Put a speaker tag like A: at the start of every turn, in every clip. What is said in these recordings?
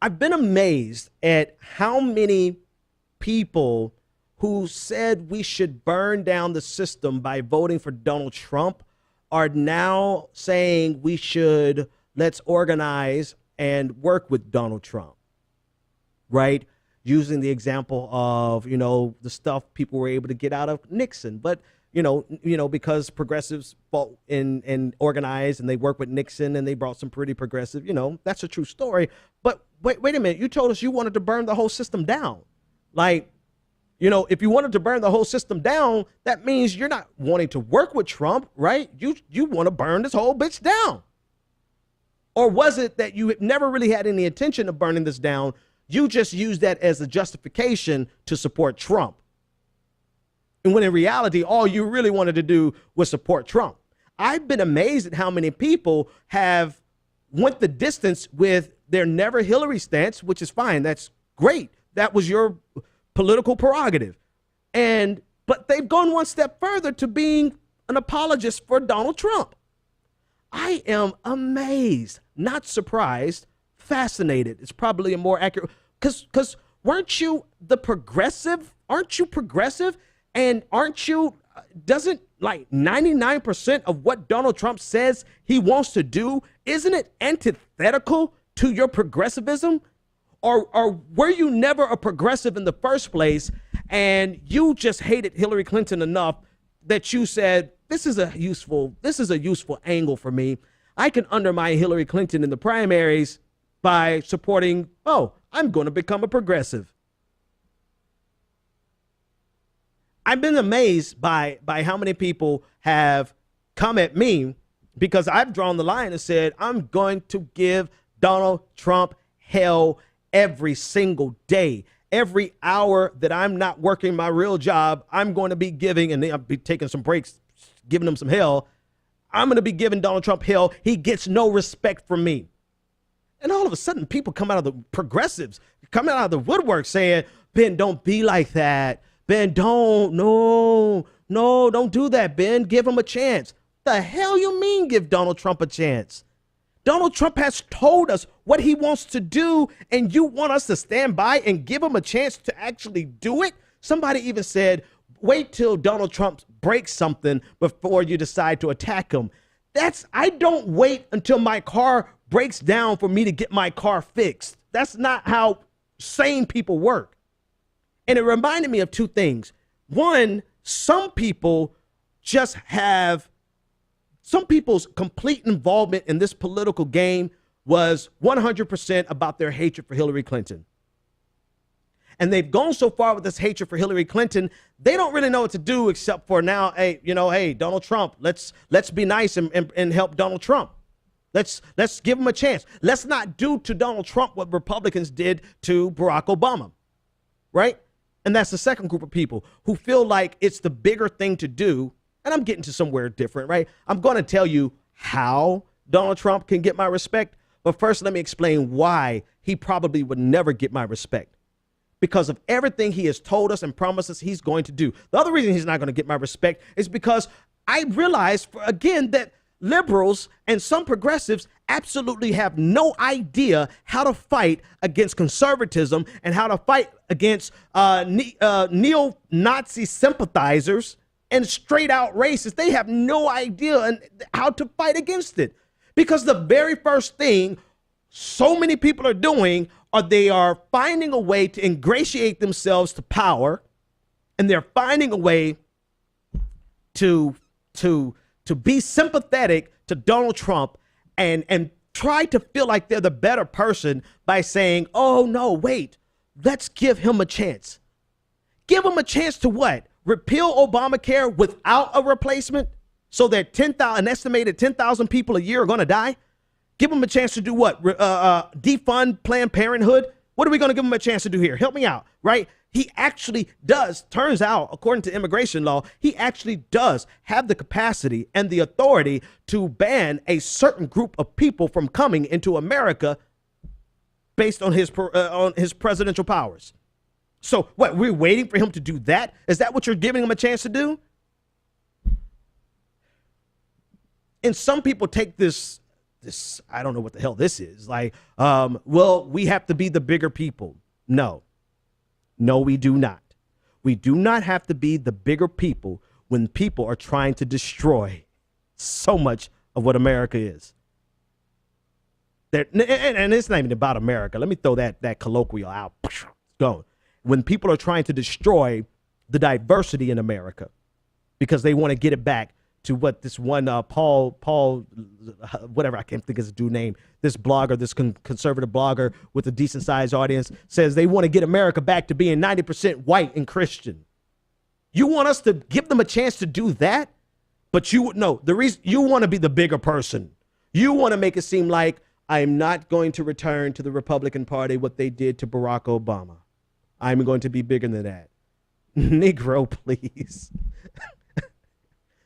A: I've been amazed at how many people who said we should burn down the system by voting for Donald Trump are now saying let's organize and work with Donald Trump, right? Using the example of, the stuff people were able to get out of Nixon. But, because progressives fought and organized and they worked with Nixon and they brought some pretty progressive, that's a true story. But wait a minute, you told us you wanted to burn the whole system down. Like, if you wanted to burn the whole system down, that means you're not wanting to work with Trump, right? You want to burn this whole bitch down. Or was it that you never really had any intention of burning this down? You just used that as a justification to support Trump. And when in reality, all you really wanted to do was support Trump. I've been amazed at how many people have went the distance with their never Hillary stance, which is fine. That's great. That was your political prerogative. But they've gone one step further to being an apologist for Donald Trump. I am amazed, not surprised, fascinated. It's probably a more accurate, because weren't you the progressive? Aren't you progressive? And doesn't like 99% of what Donald Trump says he wants to do, isn't it antithetical to your progressivism? Or were you never a progressive in the first place and you just hated Hillary Clinton enough that you said, this is a useful angle for me. I can undermine Hillary Clinton in the primaries by supporting, I'm going to become a progressive. I've been amazed by how many people have come at me because I've drawn the line and said, I'm going to give Donald Trump hell every single day. Every hour that I'm not working my real job, I'm going to be giving, and I'll be taking some breaks, giving him some hell. I'm going to be giving Donald Trump hell. He gets no respect from me. And all of a sudden, people come out of the progressives, coming out of the woodwork saying, Ben, don't be like that. Ben, don't do that, Ben. Give him a chance. The hell you mean give Donald Trump a chance? Donald Trump has told us what he wants to do, and you want us to stand by and give him a chance to actually do it? Somebody even said, wait till Donald Trump breaks something before you decide to attack him. I don't wait until my car breaks down for me to get my car fixed. That's not how sane people work. And it reminded me of two things. One, some people's complete involvement in this political game was 100% about their hatred for Hillary Clinton. And they've gone so far with this hatred for Hillary Clinton, they don't really know what to do except for now, hey, Donald Trump, let's be nice and help Donald Trump. Let's give him a chance. Let's not do to Donald Trump what Republicans did to Barack Obama, right? And that's the second group of people who feel like it's the bigger thing to do. And I'm getting to somewhere different, right? I'm going to tell you how Donald Trump can get my respect. But first, let me explain why he probably would never get my respect. Because of everything he has told us and promised us he's going to do. The other reason he's not going to get my respect is because I realize, again, that liberals and some progressives absolutely have no idea how to fight against conservatism and how to fight against neo-Nazi sympathizers and straight out racists. They have no idea how to fight against it, because the very first thing so many people are doing they are finding a way to ingratiate themselves to power, and they're finding a way to be sympathetic to Donald Trump and try to feel like they're the better person by saying, oh, no, wait, let's give him a chance. Give him a chance to what? Repeal Obamacare without a replacement so that an estimated 10,000 people a year are going to die? Give him a chance to do what? Defund Planned Parenthood? What are we going to give him a chance to do here? Help me out, right? He actually does, turns out, according to immigration law, he actually does have the capacity and the authority to ban a certain group of people from coming into America based on his presidential powers. So what, we're waiting for him to do that? Is that what you're giving him a chance to do? And some people take this this, I don't know what the hell this is. Like, well, we have to be the bigger people. No, we do not. We do not have to be the bigger people when people are trying to destroy so much of what America is. And it's not even about America. Let me throw that colloquial out. Going. When people are trying to destroy the diversity in America because they want to get it back to what this one Paul, whatever, I can't think of his dude's name, this blogger, this conservative blogger with a decent sized audience, says they want to get America back to being 90% white and Christian. You want us to give them a chance to do that? But the reason you want to be the bigger person. You want to make it seem like I'm not going to return to the Republican Party what they did to Barack Obama. I'm going to be bigger than that. Negro, please.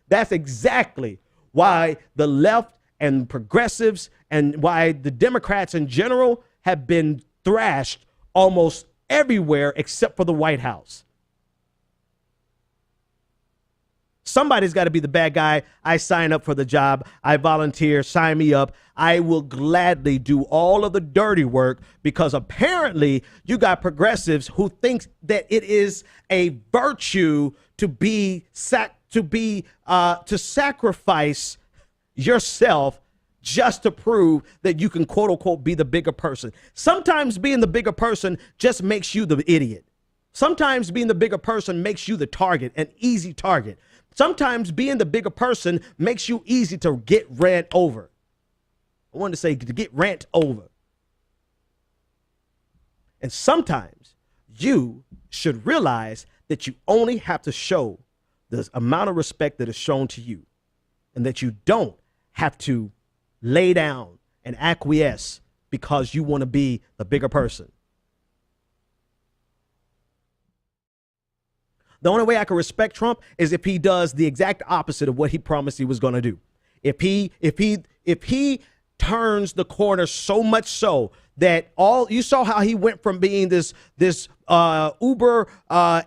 A: That's exactly why the left and progressives and why the Democrats in general have been thrashed almost everywhere except for the White House. Somebody's got to be the bad guy. I sign up for the job. I volunteer. Sign me up. I will gladly do all of the dirty work because apparently you got progressives who think that it is a virtue to sacrifice yourself just to prove that you can, quote unquote, be the bigger person. Sometimes being the bigger person just makes you the idiot. Sometimes being the bigger person makes you the target, an easy target. Sometimes being the bigger person makes you easy to get ran over. I wanted to say to get rant over. And sometimes you should realize that you only have to show the amount of respect that is shown to you and that you don't have to lay down and acquiesce because you want to be the bigger person. The only way I can respect Trump is if he does the exact opposite of what he promised he was going to do. If he turns the corner so much so that you saw how he went from being this uber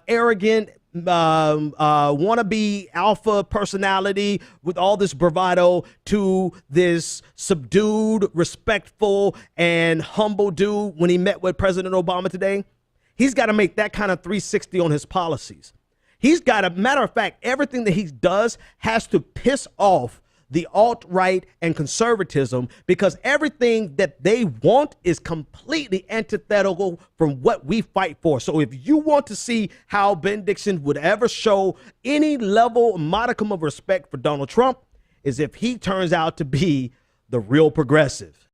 A: arrogant wannabe alpha personality with all this bravado to this subdued, respectful, and humble dude when he met with President Obama today. He's got to make that kind of 360 on his policies. He's got a matter of fact, everything that he does has to piss off the alt-right and conservatism because everything that they want is completely antithetical from what we fight for. So if you want to see how Ben Dixon would ever show any level, modicum of respect for Donald Trump, is if he turns out to be the real progressive.